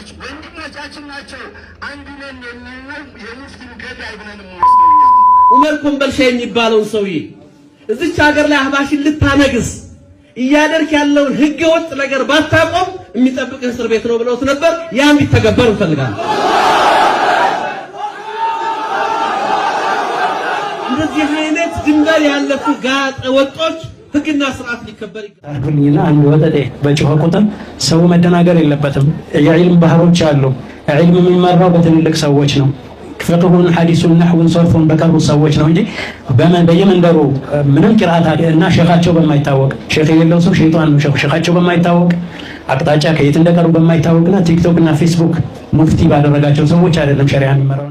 ሙስሊሞች ወንድሞቻችን ናቸው። አንድ ነን የሚለው የሙስሊም ገዳይ ብለን ወስደውኛ ዑመር ኮምበልሻ የሚባለውን ሰውዬ እዚች ሀገር ላይ አህባሽን ልታነግስ እያደረክ ያለውን ህገ ወጥ ነገር ባታቆም የሚጠብቅህ እስር ቤት ነው ብለውት ነበር። ያ እንዲተገበር እንፈልጋለን። እንደዚህ አይነት ድንበር ያለፉ ጋጠ ወጦች ህግና ስርዓት ሊከበር ይገባልና አንድ ወጠጤ በጮኸ ቁጥር ሰው መደናገር የለበትም። የዒልም ባህሮች አሉ። ዒልም የሚመራው በትልልቅ ሰዎች ነው። ፍቅሁን ሐዲሱን ነህውን ሰርፉን በቀሩ ሰዎች ነው እንጂ በየመንደሩ ምንም ቂራአት እና ሸኻቸው በማይታወቅ ሸኽ የሌለው ሰው ሸይጣን ነው። ሸኻቸው በማይታወቅ አቅጣጫ ከየት እንደቀሩ በማይታወቅና ቲክቶክ እና ፌስቡክ ሙፍቲ ባደረጋቸው ሰዎች አይደለም ሸሪዓ የሚመራው።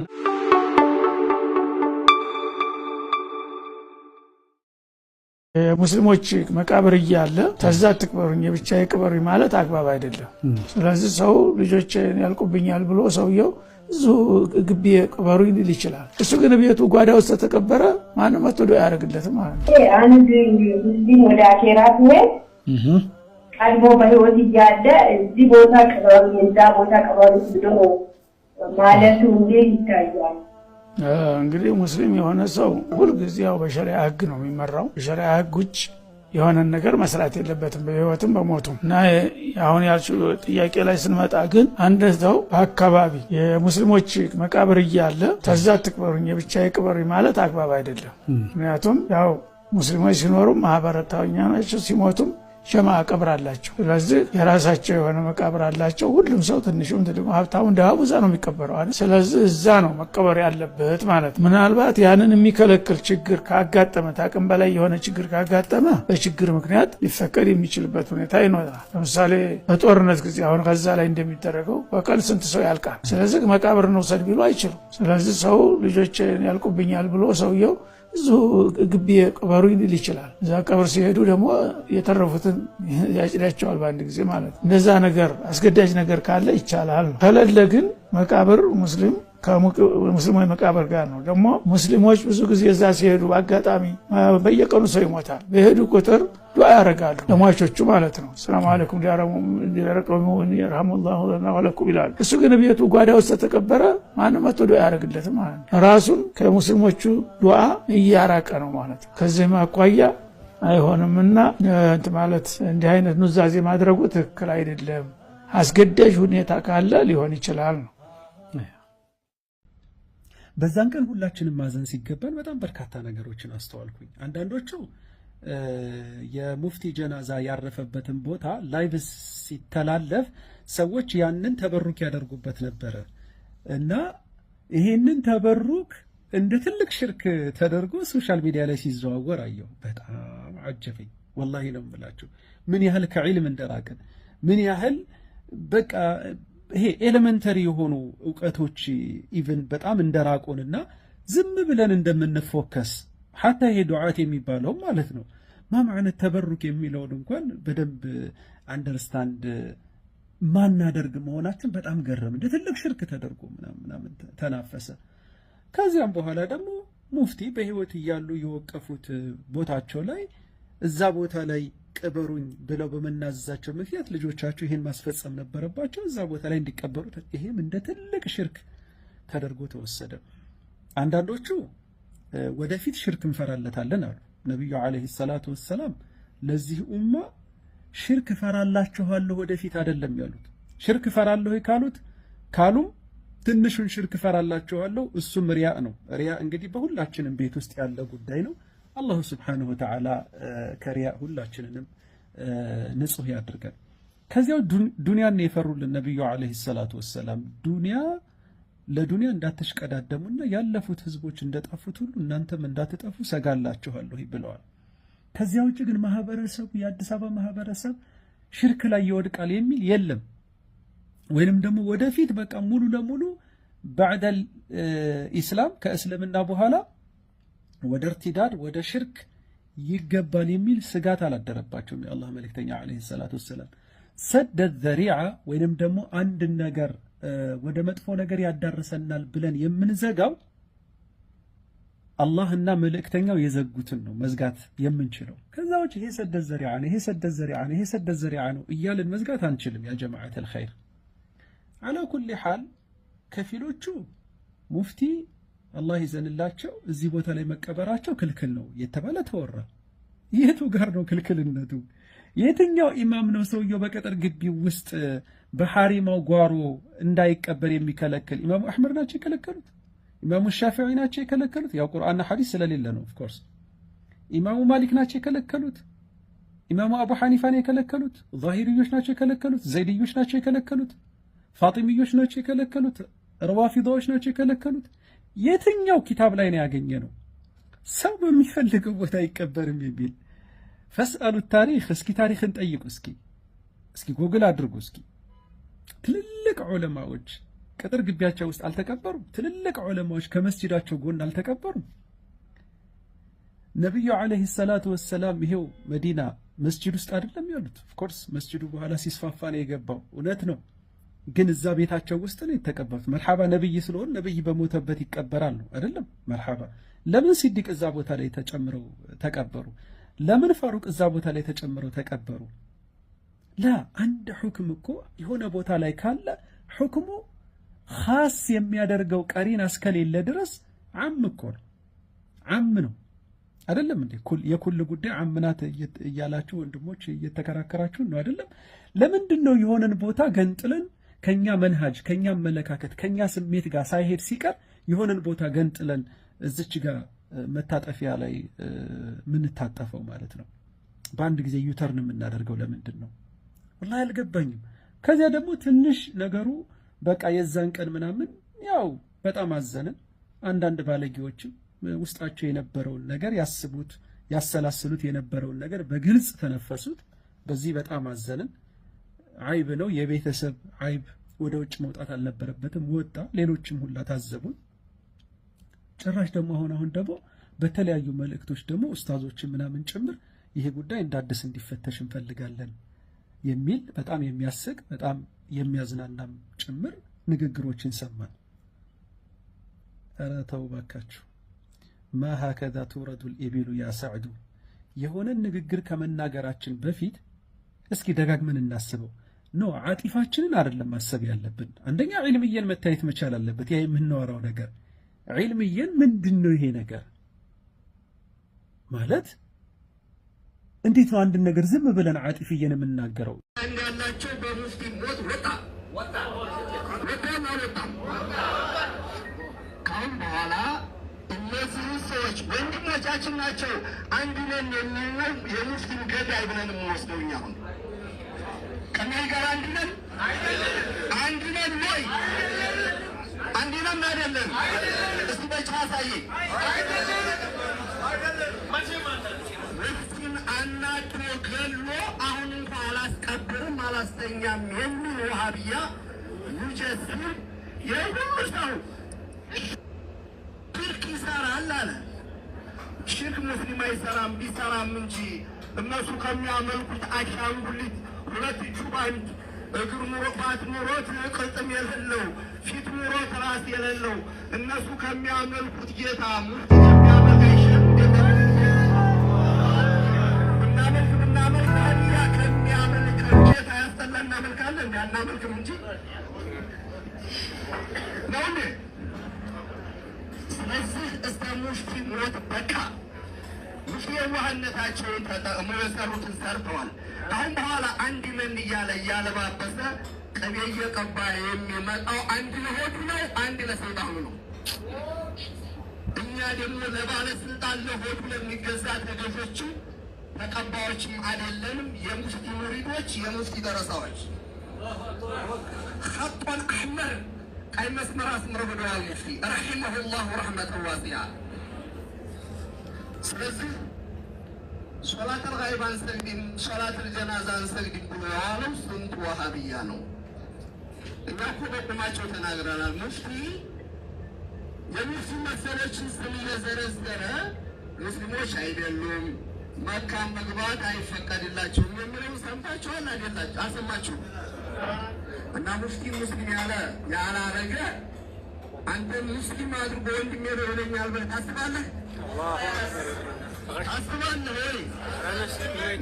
ሙስሊሞች መቃብር እያለ ተዛ ተቅበሩኝ ብቻ ይቅበሩኝ ማለት አግባብ አይደለም። ስለዚህ ሰው ልጆችን ያልቁብኛል ብሎ ሰውየው እዙ ግቢ ቅበሩኝ ሊል ይችላል። እሱ ግን ቤቱ ጓዳ ውስጥ ተቀበረ ማንም መጥቶ ዱዓ ያደርግለት ማለት ነው። አንድ ሙስሊም ወደ አኼራ ሲሄድ ቀድሞ በህይወት እያለ እዚህ ቦታ ቅበሩኝ እዛ ቦታ ቅበሩኝ ብሎ ማለቱ እንዴት ይታያል? እንግዲህ ሙስሊም የሆነ ሰው ሁልጊዜ ያው በሸሪዓ ህግ ነው የሚመራው። በሸሪዓ ህግ ውጭ የሆነ ነገር መስራት የለበትም በህይወትም በሞቱም። እና አሁን ያልሽው ጥያቄ ላይ ስንመጣ ግን አንድ ሰው በአካባቢ የሙስሊሞች መቃብር እያለ ተዛ ተቅበሩኝ ብቻ ይቅበሩኝ ማለት አግባብ አይደለም። ምክንያቱም ያው ሙስሊሞች ሲኖሩ ማህበረታዊኛ ናቸው፣ ሲሞቱም ሸማ ቀብር አላቸው። ስለዚህ የራሳቸው የሆነ መቃብር አላቸው። ሁሉም ሰው ትንሹም ትልቁም ሀብታሙም ደሃው እዛ ነው የሚቀበረው አይደል? ስለዚህ እዛ ነው መቀበር ያለበት ማለት። ምናልባት ያንን የሚከለክል ችግር ካጋጠመ ታቅም በላይ የሆነ ችግር ካጋጠመ በችግር ምክንያት ሊፈቀድ የሚችልበት ሁኔታ ይኖራል። ለምሳሌ በጦርነት ጊዜ አሁን ከዛ ላይ እንደሚደረገው በቀን ስንት ሰው ያልቃል። ስለዚህ መቃብር ነው ሰድ ቢሉ አይችሉም። ስለዚህ ሰው ልጆችን ያልቁብኛል ብሎ ሰውየው እዙ ግቢ ቅበሩኝ ሊል ይችላል። እዛ ቀብር ሲሄዱ ደግሞ የተረፉትን ያጭዳቸዋል በአንድ ጊዜ ማለት ነው። እንደዛ ነገር አስገዳጅ ነገር ካለ ይቻላል። ከሌለ ግን መቃብር ሙስሊም ከሙስሊሞች መቃብር ጋር ነው። ደግሞ ሙስሊሞች ብዙ ጊዜ እዛ ሲሄዱ በአጋጣሚ በየቀኑ ሰው ይሞታል። በሄዱ ቁጥር ዱዓ ያደርጋሉ ለሟቾቹ ማለት ነው። ሰላም አለይኩም ዲያረቀሙ ይርሐሙላሁ ለና ወለኩም ይላል። እሱ ግን ቤቱ ጓዳ ውስጥ ተቀበረ ማንም መጥቶ ዱዓ ያደርግለት ማለት ነው። ራሱን ከሙስሊሞቹ ዱዓ እያራቀ ነው ማለት ነው። ከዚህ ማቋያ አይሆንምና ማለት እንዲህ አይነት ኑዛዜ ማድረጉ ትክክል አይደለም። አስገዳጅ ሁኔታ ካለ ሊሆን ይችላል ነው። በዛን ቀን ሁላችንም ማዘን ሲገባን በጣም በርካታ ነገሮችን አስተዋልኩኝ። አንዳንዶቹ የሙፍቲ ጀናዛ ያረፈበትን ቦታ ላይቭ ሲተላለፍ ሰዎች ያንን ተበሩክ ያደርጉበት ነበረ እና ይሄንን ተበሩክ እንደ ትልቅ ሽርክ ተደርጎ ሶሻል ሚዲያ ላይ ሲዘዋወር አየሁ። በጣም አጀበኝ። ወላሂ ነው የምላችሁ ምን ያህል ከዒልም እንደራቅን፣ ምን ያህል በቃ ይሄ ኤሌመንተሪ የሆኑ ዕውቀቶች ኢቭን በጣም እንደራቁንና ዝም ብለን እንደምንፎከስ ሐታ ይሄ ዱዓት የሚባለው ማለት ነው ማማዕነት ተበሩክ የሚለውን እንኳን በደንብ አንደርስታንድ ማናደርግ መሆናችን በጣም ገረም። እንደ ትልቅ ሽርክ ተደርጎ ምናምን ተናፈሰ። ከዚያም በኋላ ደግሞ ሙፍቲ በህይወት እያሉ የወቀፉት ቦታቸው ላይ እዛ ቦታ ላይ ቅበሩኝ ብለው በመናዘዛቸው ምክንያት ልጆቻቸው ይሄን ማስፈጸም ነበረባቸው፣ እዛ ቦታ ላይ እንዲቀበሩ። ይሄም እንደ ትልቅ ሽርክ ተደርጎ ተወሰደ። አንዳንዶቹ ወደፊት ሽርክ እንፈራለታለን አሉ። ነብዩ አለይሂ ሰላቱ ወሰላም ለዚህ ኡማ ሽርክ ፈራላችኋለሁ ወደፊት አይደለም ያሉት። ሽርክ ፈራለሁ ካሉም ትንሹን ሽርክ ፈራላችኋለሁ፣ እሱም ሪያ ነው። ሪያ እንግዲህ በሁላችንም ቤት ውስጥ ያለ ጉዳይ ነው። አላሁ ስብሓነሁ ወተዓላ ከሪያ ሁላችንንም ንጹህ ያድርገን። ከዚያው ዱንያን የፈሩልን ነብዩ አለይሂ ሰላቱ ወሰላም ለዱንያ እንዳትሽቀዳደሙና ያለፉት ህዝቦች እንደጠፉት ሁሉ እናንተም እንዳትጠፉ ሰጋላችኋለሁ ብለዋል። ከዚያ ውጭ ግን ማህበረሰቡ የአዲስ አበባ ማህበረሰብ ሽርክ ላይ ይወድቃል የሚል የለም። ወይንም ደግሞ ወደፊት በቃ ሙሉ ለሙሉ ባዕደል ኢስላም ከእስልምና በኋላ ወደ እርቲዳድ ወደ ሽርክ ይገባል የሚል ስጋት አላደረባቸውም የአላህ መልእክተኛ አለይሂ ሰላቱ ወሰላም። ሰደ ዘሪዓ ወይንም ደግሞ አንድ ነገር ወደ መጥፎ ነገር ያዳርሰናል ብለን የምንዘጋው አላህና መልእክተኛው የዘጉትን ነው መዝጋት የምንችለው። ከዛ ውጭ ይሄ ሰደ ዘሪዓ ነው፣ ይሄ ሰደ ዘሪዓ ነው፣ ይሄ ሰደ ዘሪዓ ነው እያልን መዝጋት አንችልም። ያ ጀማዓተል ኸይር አላ ኩሊ ሐል ከፊሎቹ ሙፍቲ አላህ ይዘንላቸው እዚህ ቦታ ላይ መቀበራቸው ክልክል ነው የተባለ ተወራ። የቱ ጋር ነው ክልክልነቱ? የትኛው ኢማም ነው ሰውየው በቀጠር ግቢ ውስጥ በሐሪማው ጓሮ እንዳይቀበር የሚከለክል? ኢማሙ አሕመድ ናቸው የከለከሉት? ኢማሙ ሻፊዒ ናቸው የከለከሉት? ያው ቁርአንና ሐዲስ ስለሌለ ነው። ኦፍ ኮርስ ኢማሙ ማሊክ ናቸው የከለከሉት? ኢማሙ አቡ ሐኒፋን የከለከሉት? ዛሂሪዮች ናቸው የከለከሉት? ዘይድዮች ናቸው የከለከሉት? ፋጢሚዮች ናቸው የከለከሉት? ረዋፊዳዎች ናቸው የከለከሉት? የትኛው ኪታብ ላይ ነው ያገኘ ነው ሰው በሚፈልገው ቦታ አይቀበርም የሚል? ፈስአሉ ታሪክ፣ እስኪ ታሪክን ጠይቁ። እስኪ ጎግል አድርጉ። እስኪ ትልልቅ ዑለማዎች ቅጥር ግቢያቸው ውስጥ አልተቀበሩም? ትልልቅ ዑለማዎች ከመስጂዳቸው ጎን አልተቀበሩም? ነቢዩ ዓለይሂ ሰላቱ ወሰላም ይሄው መዲና መስጂድ ውስጥ አይደለም ያሉት? ኦፍኮርስ መስጂዱ በኋላ ሲስፋፋ ነው የገባው፣ እውነት ነው። ግን እዛ ቤታቸው ውስጥ ነው የተቀበሩት። መርሐባ ነብይ ስለሆነ ነብይ በሞተበት ይቀበራል ነው አይደለም? መርሐባ ለምን ሲዲቅ እዛ ቦታ ላይ ተጨምረው ተቀበሩ? ለምን ፋሩቅ እዛ ቦታ ላይ ተጨምረው ተቀበሩ? ላ አንድ ሁክም እኮ የሆነ ቦታ ላይ ካለ ሁክሙ ኻስ የሚያደርገው ቀሪና እስከሌለ ድረስ ዓም እኮ ነው፣ ዓም ነው አይደለም እንዴ? የኩል ጉዳይ ዓምናት እያላችሁ ወንድሞች እየተከራከራችሁ ነው አይደለም? ለምንድን ነው የሆነን ቦታ ገንጥለን ከኛ መንሃጅ ከኛ አመለካከት ከኛ ስሜት ጋር ሳይሄድ ሲቀር የሆነን ቦታ ገንጥለን እዚች ጋር መታጠፊያ ላይ ምንታጠፈው ማለት ነው? በአንድ ጊዜ ዩተርን የምናደርገው ለምንድን ነው? ወላሂ አልገባኝም። ከዚያ ደግሞ ትንሽ ነገሩ በቃ የዛን ቀን ምናምን ያው በጣም አዘንን። አንዳንድ ባለጌዎችም ውስጣቸው የነበረውን ነገር ያስቡት ያሰላስሉት የነበረውን ነገር በግልጽ ተነፈሱት። በዚህ በጣም አዘንን። አይብ ነው፣ የቤተሰብ አይብ ወደ ውጭ መውጣት አልነበረበትም፣ ወጣ። ሌሎችም ሁላ ታዘቡን። ጭራሽ ደግሞ አሁን ደግሞ በተለያዩ መልእክቶች ደግሞ ኡስታዞችን ምናምን ጭምር ይሄ ጉዳይ እንዳዲስ እንዲፈተሽ እንፈልጋለን የሚል በጣም የሚያስቅ በጣም የሚያዝናናም ጭምር ንግግሮችን ሰማን። ኧረ ተው ባካችሁ። ማ ሀከዛ ቱረዱል ኢቢሉ ያ ሰዕዱ። የሆነን ንግግር ከመናገራችን በፊት እስኪ ደጋግመን እናስበው። ኖ ዓጢፋችንን አይደለም ማሰብ ያለብን። አንደኛ ዒልምየን መታየት መቻል አለበት። ያ የምናወራው ነገር ዒልምየን ምንድን ነው? ይሄ ነገር ማለት እንዴት ነው? አንድ ነገር ዝም ብለን ዓጢፍየን የምናገረው? ያላቸው በሙስሊም ሞት ወጣ ካሁን በኋላ እነዚህ ሰዎች ወንድሞቻችን ናቸው። አንድ ነን የሚለው የሙስሊም ገዳይ ብለን የምንወስደው እኛ አሁን ከእነዚህ ጋር አንድ ነን ወይ? አንድ ነን አይደለም? እስቲ በጭ አሳየ። ሙስሊም አናጥሮ ገሎ አሁን እንኳ አላስቀብርም አላስተኛም የሚል ወሃቢያ ሙጀስም የሁሉ ሰው ሽርክ ይሰራል አለ። ሽርክ ሙስሊም አይሰራም፣ ቢሰራም እንጂ እነሱ ከሚያመልኩት አሻንጉሊት ሁለት እጁ ባንድ እግር ኑሮባት ኑሮት ቅጥም የሌለው ፊት ኑሮት ራስ የሌለው እነሱ ከሚያመልኩት ጌታ ሙፍቲ ከሚያመልክ አይሸም ብናመልክ ታዲያ ከሚያመልክ ጌታ ያስጠላ እናመልካለን? እንዳናመልክም እንጂ ነው እንዴ? ስለዚህ እስከ ሙፍቲ ሞት በቃ ሙፍቲ የዋህነታቸውን ተጠቅመው የሰሩትን ሰርተዋል። አሁን በኋላ አንድ ነን እያለ እያለባበሰ ቅቤ እየቀባ የሚመጣው አንድ ለሆዱ ነው፣ አንድ ለሰይጣኑ ነው። እኛ ደግሞ ለባለስልጣን ለሆዱ ለሚገዛ ተገዦቹ ተቀባዮችም አይደለንም። የሙፍቲ ሙሪዶች፣ የሙፍቲ ደረሳዎች ኸጦን አሕመር ቀይ መስመር አስምረው ብለዋል ሙፍቲ ረሒመሁላሁ ረሕመተን ዋሲዓ። ስለዚህ ሶላተል ጋይብ አንሰግድም፣ ሶላተል ጀናዛ አንሰግድም ብሎ የዋለው ስንት ወሃቢያ ነው። እኛ እኮ በቁማቸው ተናግረናል። ሙፍቲ የሙፍቲ መሰሎችን ስም እየዘረዘረ ሙስሊሞች አይደሉም፣ መካ መግባት አይፈቀድላቸውም የሚለውን ሰምታችኋል አይደላችሁ? አልሰማችሁም? እና ሙፍቲ ሙስሊም ያላረገ አንተ ሙስሊም አድርጎ ወንድሜ ነው ይለኛል ብለህ ታስባለህ? ታስባለህ ወይ?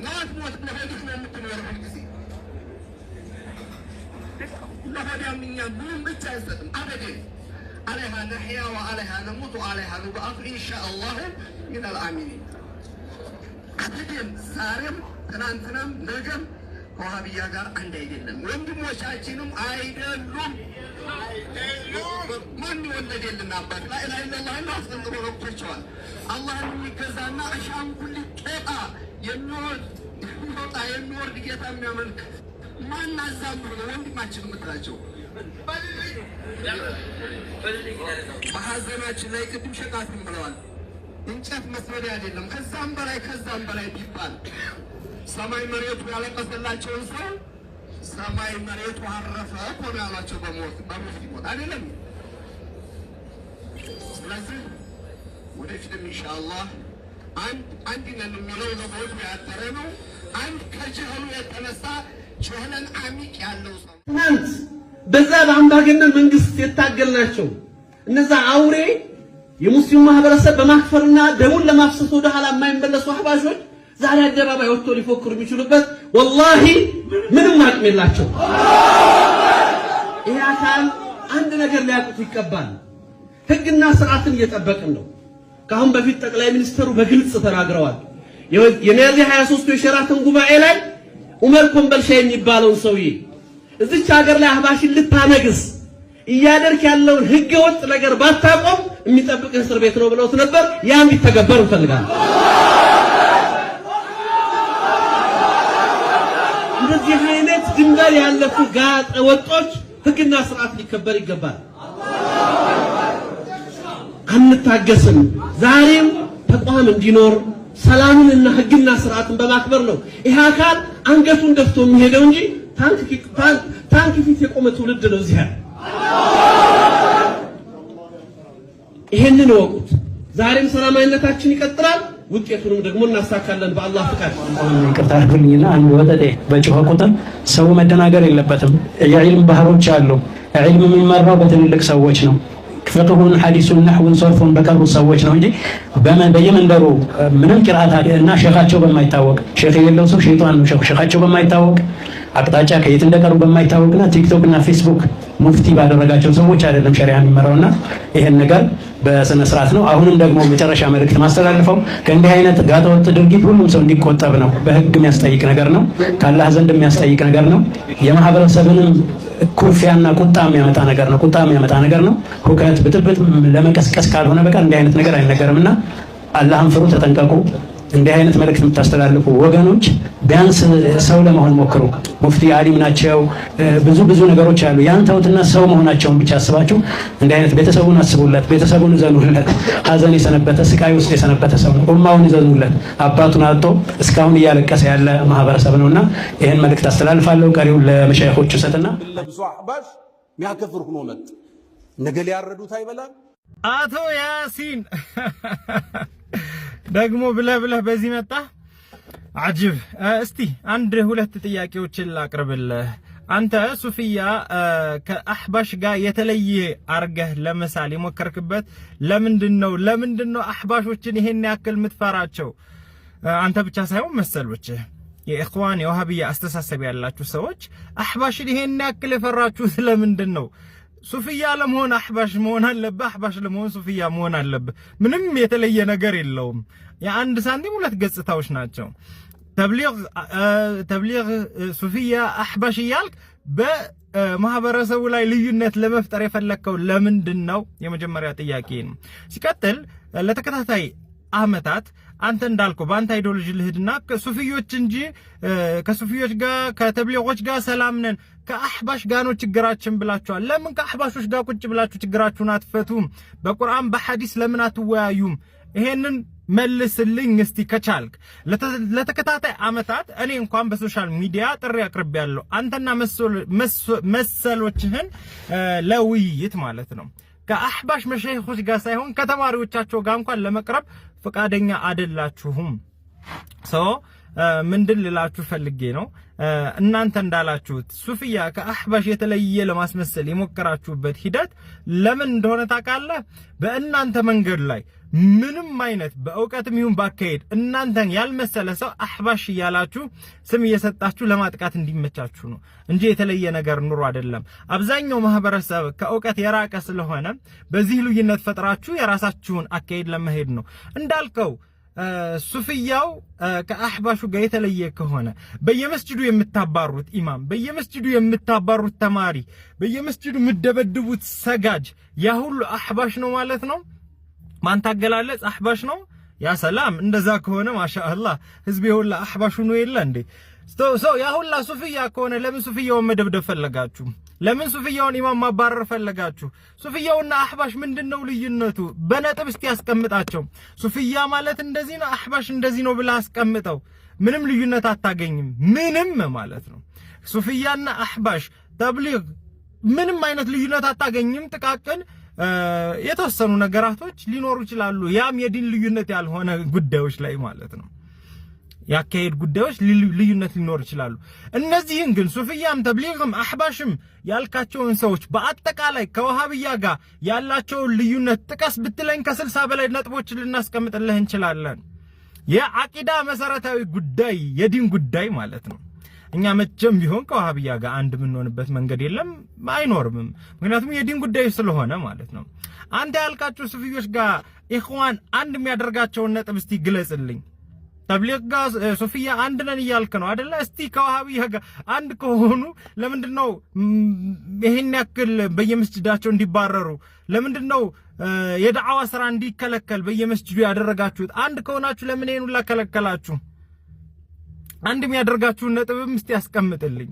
ናት ሞት ለሄድህ ነው የምትኖረው ጊዜ ለሆዳም እኛ ምንም ብቻ አይሰጥም አበደን عليها نحيا وعليها نموت وعليها نبعث إن شاء الله من الآمنين አበደን ዛሬም ትናንትናም ነገም ከዋሃብያ ጋር አንድ አይደለም ወንድሞቻችንም አይደሉም ማን ወለደልን አባት لا اله الا الله ነው አስቀምጦ ወጥቷል አላህን የሚገዛና አሻንጉሊት ቄጣ የሚወርድ ጌታ የሚያመልክ ማን አዛምሩ ነው ወንድማችን የምትላቸው በሐዘናችን ላይ ቅድም ሸቃትም ብለዋል እንጨት መስበሪያ አይደለም ከዛም በላይ ቢባል ሰማይ መሬቱ ያለቀሰላቸውን ሰው ሰማይ መሬቱ አረፈ ሆነ ያላቸው በሞት ይሞት አይደለም ስለዚህ ወደፊትም ኢንሻአላህ አንድ ነን የሚለው ለሞት ያጠረ ነው አንድ ከጀህሉ የተነሳ ጀህለን አሚቅ ያለው ሰው ትናንት በዛ በአምባገነን መንግስት የታገልናቸው እነዛ አውሬ የሙስሊሙ ማህበረሰብ በማክፈርና ደሙን ለማፍሰስ ወደ ኋላ የማይመለሱ አህባሾች ዛሬ አደባባይ ወጥቶ ሊፎክሩ የሚችሉበት ወላሂ ምንም አቅም የላቸው ይሄ አካል አንድ ነገር ሊያውቁት ይገባል ህግና ስርዓትን እየጠበቅን ነው ካሁን በፊት ጠቅላይ ሚኒስትሩ በግልጽ ተናግረዋል የሚያዝያ 23 የሸራተን ጉባኤ ላይ ዑመር ኮምበልሻ የሚባለውን ሰውዬ እዚች ሀገር ላይ አህባሽን ልታነግስ እያደረክ ያለውን ህገ ወጥ ነገር ባታቆም የሚጠብቅ እስር ቤት ነው ብለውት ነበር ያን ቢተገበር እንፈልጋለን እንደዚህ አይነት ድንበር ያለፉ ጋጠ ወጦች ህግና ስርዓት ሊከበር ይገባል አንታገስም ዛሬም ተቋም እንዲኖር ሰላምንና ህግና ስርዓትን በማክበር ነው ይሄ አካል አንገቱን ደፍቶ የሚሄደው እንጂ ታንክ ፊት የቆመ ትውልድ ነው እዚህ ይሄንን ወቁት ዛሬም ሰላማዊነታችን ይቀጥላል ውጤቱንም ደግሞ እናሳካለን በአላህ ፍቃድ ይቅርታ አድርጉልኝና አንድ ወጠጤ በጮኸ ቁጥር ሰው መደናገር የለበትም የዒልም ባህሮች አሉ ዒልም የሚመራው በትልልቅ ሰዎች ነው ፍቅሁን ሐዲሱን ነህውን ሰርፉን በቀሩ ሰዎች ነው እንጂ በየመንደሩ ምንም ቂራአት እና ሼኻቸው በማይታወቅ ሼኽ የሌለው ሰው ሸይጣን ነው ሼኻቸው በማይታወቅ አቅጣጫ ከየት እንደቀሩ በማይታወቅና ቲክቶክ እና ፌስቡክ ሙፍቲ ባደረጋቸው ሰዎች አይደለም ሸሪዓ የሚመራውና ይሄን ነገር በስነ ስርዓት ነው አሁንም ደግሞ መጨረሻ መልእክት ማስተላልፈው ከእንዲህ አይነት ጋጠወጥ ድርጊት ሁሉም ሰው እንዲቆጠብ ነው በህግ የሚያስጠይቅ ነገር ነው ካላህ ዘንድ የሚያስጠይቅ ነገር ነው የማህበረሰብንም ኩርፊያና ቁጣ የሚያመጣ ነገር ነው ሁከት ብጥብጥ ለመቀስቀስ ካልሆነ በቃ እንዲህ አይነት ነገር አይነገርምና አላህን ፍሩ ተጠንቀቁ እንዲህ አይነት መልእክት የምታስተላልፉ ወገኖች ቢያንስ ሰው ለመሆን ሞክሩ ሙፍቲ ዓሊም ናቸው ብዙ ነገሮች አሉ ያን ተውትና ሰው መሆናቸውን ብቻ አስባችሁ እንዲህ አይነት ቤተሰቡን አስቡለት ቤተሰቡን ዘኑለት ሀዘን የሰነበተ ስቃይ ውስጥ የሰነበተ ሰው ነው ኡማውን ዘኑለት አባቱን አጥቶ እስካሁን እያለቀሰ ያለ ማህበረሰብ ነውና ይሄን መልእክት አስተላልፋለሁ ቀሪው ለመሻይኾቹ ሰጥና ለብዙ አህባሽ ሚያከፍር ሆኖ መጥ ነገ ሊያረዱት አይበላል አቶ ያሲን ደግሞ ብለህ በዚህ መጣ አጅብ እስቲ አንድ ሁለት ጥያቄዎችን ላቅርብልህ አንተ ሱፊያ ከአህባሽ ጋር የተለየ አርገህ ለምሳሌ ሞከርክበት ለምንድነው አህባሾችን ይሄን ያክል ምትፈራቸው አንተ ብቻ ሳይሆን መሰሎች የኢኽዋን የዋሃብያ አስተሳሰብ ያላችሁ ሰዎች አህባሽን ይሄን ያክል የፈራችሁ ስለምንድነው ሱፊያ ለመሆን አህባሽ መሆን አለበት አህባሽ ለመሆን ሱፊያ መሆን አለበት ምንም የተለየ ነገር የለውም የአንድ ሳንቲም ሁለት ገጽታዎች ናቸው ተብሊግ ሱፊያ አህባሽ ያልክ በማህበረሰቡ ላይ ልዩነት ለመፍጠር የፈለከው ለምንድነው የመጀመሪያ ጥያቄ ነው ሲቀጥል ለተከታታይ አመታት አንተ እንዳልከው በአንተ አይዲዮሎጂ ልሂድና ከሱፊዮች እንጂ ከሱፊዮች ጋር ከተብሊጎች ጋር ሰላም ነን ከአህባሽ ጋር ነው ችግራችን ብላችኋል ለምን ከአህባሾች ጋር ቁጭ ብላችሁ ችግራችሁን አትፈቱም በቁርአን በሐዲስ ለምን አትወያዩም ይሄንን መልስልኝ እስቲ ከቻልክ ለተከታታይ አመታት እኔ እንኳን በሶሻል ሚዲያ ጥሪ አቅርቤያለሁ አንተና መሰሎችህን ለውይይት ማለት ነው ከአህባሽ መሻይኾች ጋር ሳይሆን ከተማሪዎቻቸው ጋር እንኳን ለመቅረብ ፈቃደኛ አይደላችሁም ምንድን ልላችሁ ፈልጌ ነው እናንተ እንዳላችሁት ሱፊያ ከአህባሽ የተለየ ለማስመሰል የሞከራችሁበት ሂደት ለምን እንደሆነ ታውቃለህ? በእናንተ መንገድ ላይ ምንም አይነት በእውቀትም ይሁን ባካሄድ እናንተን ያልመሰለ ሰው አህባሽ እያላችሁ ስም እየሰጣችሁ ለማጥቃት እንዲመቻችሁ ነው እንጂ የተለየ ነገር ኑሮ አይደለም። አብዛኛው ማህበረሰብ ከእውቀት የራቀ ስለሆነ በዚህ ልዩነት ፈጥራችሁ የራሳችሁን አካሄድ ለመሄድ ነው እንዳልከው። ሱፊያው ከአህባሹ ጋር የተለየ ከሆነ በየመስጂዱ የምታባሩት ኢማም፣ በየመስጂዱ የምታባሩት ተማሪ፣ በየመስጂዱ የምትደበድቡት ሰጋጅ ያ ሁሉ አህባሽ ነው ማለት ነው። ማን ታገላለጽ አህባሽ ነው? ያ ሰላም። እንደዛ ከሆነ ማሻአላህ ህዝብ ሁሉ አህባሽ ነው የለ እንዴ? ሰው ያ ሁሉ ሱፊያ ከሆነ ለምን ሱፊያውን መደብደብ ፈለጋችሁ? ለምን ሱፊያውን ኢማም ማባረር ፈለጋችሁ? ሱፊያውና አህባሽ ምንድነው ልዩነቱ? በነጥብ እስቲ ያስቀምጣቸው። ሱፊያ ማለት እንደዚህ ነው፣ አህባሽ እንደዚህ ነው ብላ አስቀምጠው። ምንም ልዩነት አታገኝም። ምንም ማለት ነው። ሱፊያና አህባሽ ተብሊግ ምንም አይነት ልዩነት አታገኝም። ጥቃቅን የተወሰኑ ነገራቶች ሊኖሩ ይችላሉ። ያም የዲን ልዩነት ያልሆነ ጉዳዮች ላይ ማለት ነው። ያካሄድ ጉዳዮች ልዩነት ሊኖር ይችላሉ። እነዚህን ግን ሱፊያም ተብሊግም አህባሽም ያልካቸውን ሰዎች በአጠቃላይ ከወሃቢያ ጋር ያላቸውን ልዩነት ጥቀስ ብትለኝ ከ60 በላይ ነጥቦች ልናስቀምጥልህ እንችላለን። የአቂዳ መሰረታዊ ጉዳይ የዲን ጉዳይ ማለት ነው። እኛ መቼም ቢሆን ከወሃቢያ ጋር አንድ ምንሆንበት መንገድ የለም አይኖርም። ምክንያቱም የዲን ጉዳይ ስለሆነ ማለት ነው። አንተ ያልካቸው ሱፊዮች ጋር ኢኽዋን አንድ የሚያደርጋቸውን ነጥብ እስቲ ግለጽልኝ። ተብሊግ ጋር ሱፊያ አንድ ነን እያልክ ነው አይደለ? እስቲ ከወሃቢያ ጋር አንድ ከሆኑ ለምንድነው ይሄን ያክል በየመስጂዳቸው እንዲባረሩ? ለምንድነው የዳዕዋ ስራ እንዲከለከል በየመስጂዱ ያደረጋችሁት? አንድ ከሆናችሁ ለምን ይሄን ሁሉ ከለከላችሁ? አንድ የሚያደርጋችሁን ነጥብም እስቲ ያስቀምጥልኝ።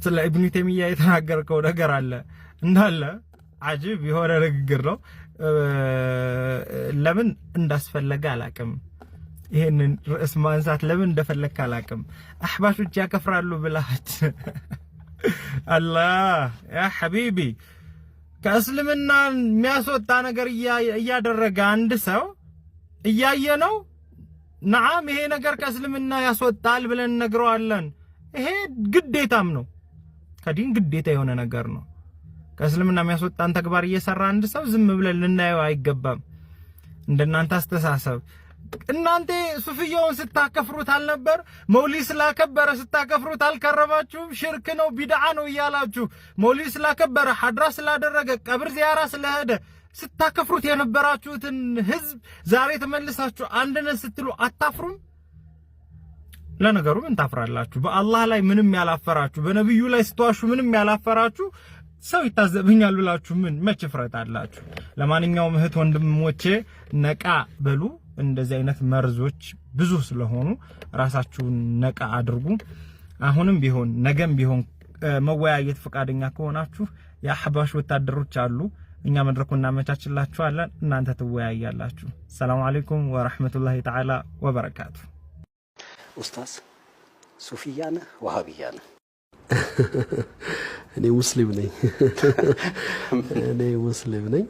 ስለ ኢብኑ ተይሚያ የተናገርከው ነገር አለ እንዳለ አጂብ የሆነ ንግግር ነው። ለምን እንዳስፈለገ አላቅም። ይሄንን ርዕስ ማንሳት ለምን እንደፈለክ አላቅም። አህባሾች ያከፍራሉ ብላች አላህ ያ ሐቢቢ ከእስልምና የሚያስወጣ ነገር እያደረገ አንድ ሰው እያየ ነው። ነዓም ይሄ ነገር ከእስልምና ያስወጣል ብለን ነግረዋለን። ይሄ ግዴታም ነው፣ ከዲን ግዴታ የሆነ ነገር ነው። ከእስልምና የሚያስወጣን ተግባር እየሰራ አንድ ሰው ዝም ብለን ልናየው አይገባም። እንደናንተ አስተሳሰብ እናንተ ሱፊያውን ስታከፍሩት አልነበር? መውሊድ ስላከበረ ስታከፍሩት አልከረማችሁም? ሽርክ ነው ቢድዓ ነው እያላችሁ መውሊድ ስላከበረ ሐድራ ስላደረገ ቀብር ዚያራ ስለሄደ ስታከፍሩት የነበራችሁትን ህዝብ ዛሬ ተመልሳችሁ አንድነት ስትሉ አታፍሩም? ለነገሩ ምን ታፍራላችሁ? በአላህ ላይ ምንም ያላፈራችሁ፣ በነብዩ ላይ ስትዋሹ ምንም ያላፈራችሁ ሰው ይታዘብኛል ብላችሁ ምን መች ፍረት አላችሁ? ለማንኛውም እህት ወንድሞቼ ነቃ በሉ። እንደዚህ አይነት መርዞች ብዙ ስለሆኑ ራሳችሁን ነቃ አድርጉ። አሁንም ቢሆን ነገም ቢሆን መወያየት ፈቃደኛ ከሆናችሁ የአህባሽ ወታደሮች አሉ። እኛ መድረኩን እናመቻችላችኋለን፣ እናንተ ትወያያላችሁ። ሰላም አለይኩም ወራህመቱላሂ ተዓላ ወበረካቱ። ኡስታዝ ሱፊያ ነህ ወሃቢያ ነህ? እኔ ሙስሊም ነኝ።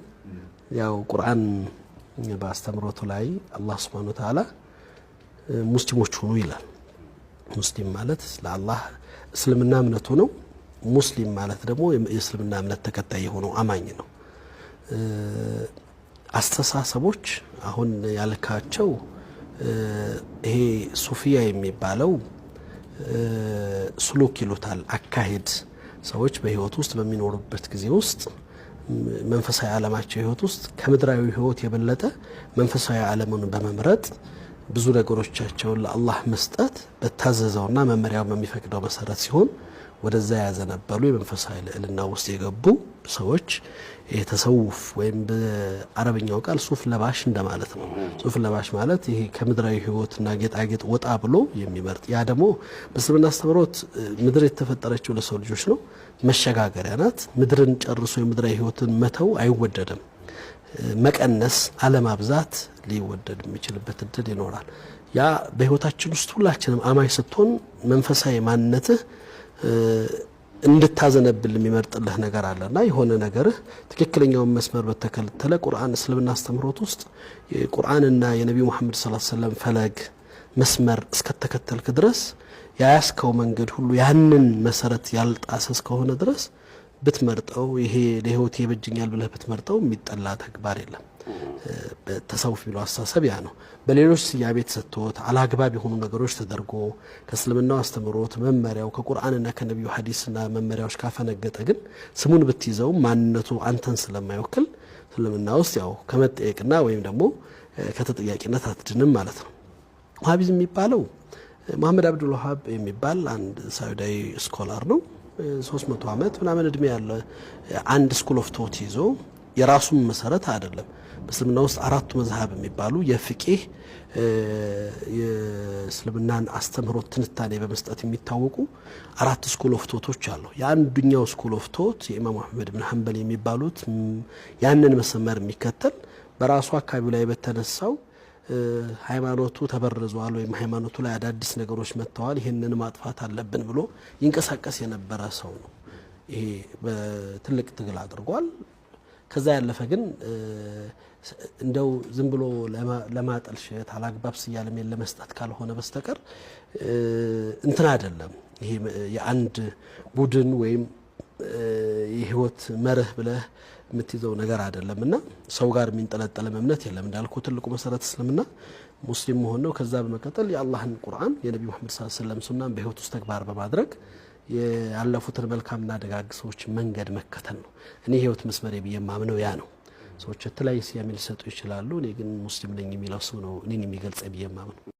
ያው ቁርአን በአስተምሮቱ ላይ አላህ Subhanahu Wa Ta'ala ሙስሊሞች ሁኑ ይላል። ሙስሊም ማለት ለአላህ እስልምና እምነቱ ነው። ሙስሊም ማለት ደግሞ የእስልምና እምነት ተከታይ የሆነው አማኝ ነው። አስተሳሰቦች አሁን ያልካቸው ይሄ ሱፊያ የሚባለው ስሉክ ይሉታል፣ አካሄድ ሰዎች በህይወት ውስጥ በሚኖሩበት ጊዜ ውስጥ መንፈሳዊ ዓለማቸው ህይወት ውስጥ ከምድራዊ ህይወት የበለጠ መንፈሳዊ ዓለምን በመምረጥ ብዙ ነገሮቻቸውን ለአላህ መስጠት በታዘዘውና መመሪያው በሚፈቅደው መሰረት ሲሆን ወደዛ ያዘነበሉ የመንፈሳዊ ልዕልና ውስጥ የገቡ ሰዎች የተሰውፍ ወይም በአረበኛው ቃል ሱፍ ለባሽ እንደማለት ነው። ሱፍ ለባሽ ማለት ይሄ ከምድራዊ ህይወትና ጌጣጌጥ ወጣ ብሎ የሚመርጥ፣ ያ ደግሞ በእስልምና አስተምህሮት ምድር የተፈጠረችው ለሰው ልጆች ነው፣ መሸጋገሪያ ናት። ምድርን ጨርሶ የምድራዊ ህይወትን መተው አይወደድም። መቀነስ አለማብዛት ሊወደድ የሚችልበት እድል ይኖራል። ያ በህይወታችን ውስጥ ሁላችንም አማኝ ስትሆን መንፈሳዊ ማንነትህ እንድታዘነብል የሚመርጥልህ ነገር አለና የሆነ ነገርህ ትክክለኛውን መስመር በተከተለ ቁርአን እስልምና አስተምህሮት ውስጥ የቁርአንና የነብዩ መሐመድ ሰለላሁ ዐለይሂ ወሰለም ፈለግ መስመር እስከተከተልክ ድረስ ያያስከው መንገድ ሁሉ ያንን መሰረት ያልጣሰ እስከሆነ ድረስ ብትመርጠው ይሄ ለህይወት ይበጅኛል ብለህ ብትመርጠው የሚጠላ ተግባር የለም። በተሰውፍ ቢሉ አስተሳሰብ ያ ነው። በሌሎች ስያሜ ተሰጥቶት አላግባብ የሆኑ ነገሮች ተደርጎ ከእስልምናው አስተምሮት መመሪያው ከቁርአንና ከነቢዩ ሐዲስና መመሪያዎች ካፈነገጠ ግን ስሙን ብትይዘው ማንነቱ አንተን ስለማይወክል እስልምና ውስጥ ያው ከመጠየቅና ወይም ደግሞ ከተጠያቂነት አትድንም ማለት ነው። ወሃቢዝም የሚባለው መሐመድ አብዱል ወሃብ የሚባል አንድ ሳውዲያዊ ስኮላር ነው። 300 ዓመት ምናምን እድሜ ያለ አንድ ስኩል ኦፍ ቶት ይዞ የራሱን መሰረት አይደለም። በእስልምና ውስጥ አራቱ መዝሃብ የሚባሉ የፍቂህ የእስልምናን አስተምህሮት ትንታኔ በመስጠት የሚታወቁ አራት ስኩል ኦፍ ቶቶች አሉ። የአንዱኛው ስኩል ኦፍ ቶት የኢማም አህመድ ብን ሐንበል የሚባሉት ያንን መስመር የሚከተል በራሱ አካባቢ ላይ በተነሳው ሃይማኖቱ ተበረዟል ወይም ሃይማኖቱ ላይ አዳዲስ ነገሮች መጥተዋል ይሄንን ማጥፋት አለብን ብሎ ይንቀሳቀስ የነበረ ሰው ነው። ይሄ በትልቅ ትግል አድርጓል። ከዛ ያለፈ ግን እንደው ዝም ብሎ ለማጠልሸት አላግባብ ስያሜን ለመስጠት ካልሆነ በስተቀር እንትን አይደለም። ይሄ የአንድ ቡድን ወይም የህይወት መርህ ብለህ የምትይዘው ነገር አይደለምና ሰው ጋር የሚንጠለጠል እምነት የለም። እንዳልኩ ትልቁ መሰረት እስልምና ሙስሊም መሆን ነው። ከዛ በመቀጠል የአላህን ቁርአን የነብዩ መሐመድ ሰለላሁ ዐለይሂ ወሰለም ሱናን በህይወት ውስጥ ተግባር በማድረግ ያለፉትን መልካምና ደጋግ ሰዎች መንገድ መከተል ነው። እኔ ህይወት መስመሬ ብዬ ማምነው ያ ነው። ሰዎች የተለያየ ስያሜ ሊሰጡ ይችላሉ። እኔ ግን ሙስሊም ነኝ የሚለው ሰው ነው እኔን የሚገልጸኝ ብዬ ማምነው።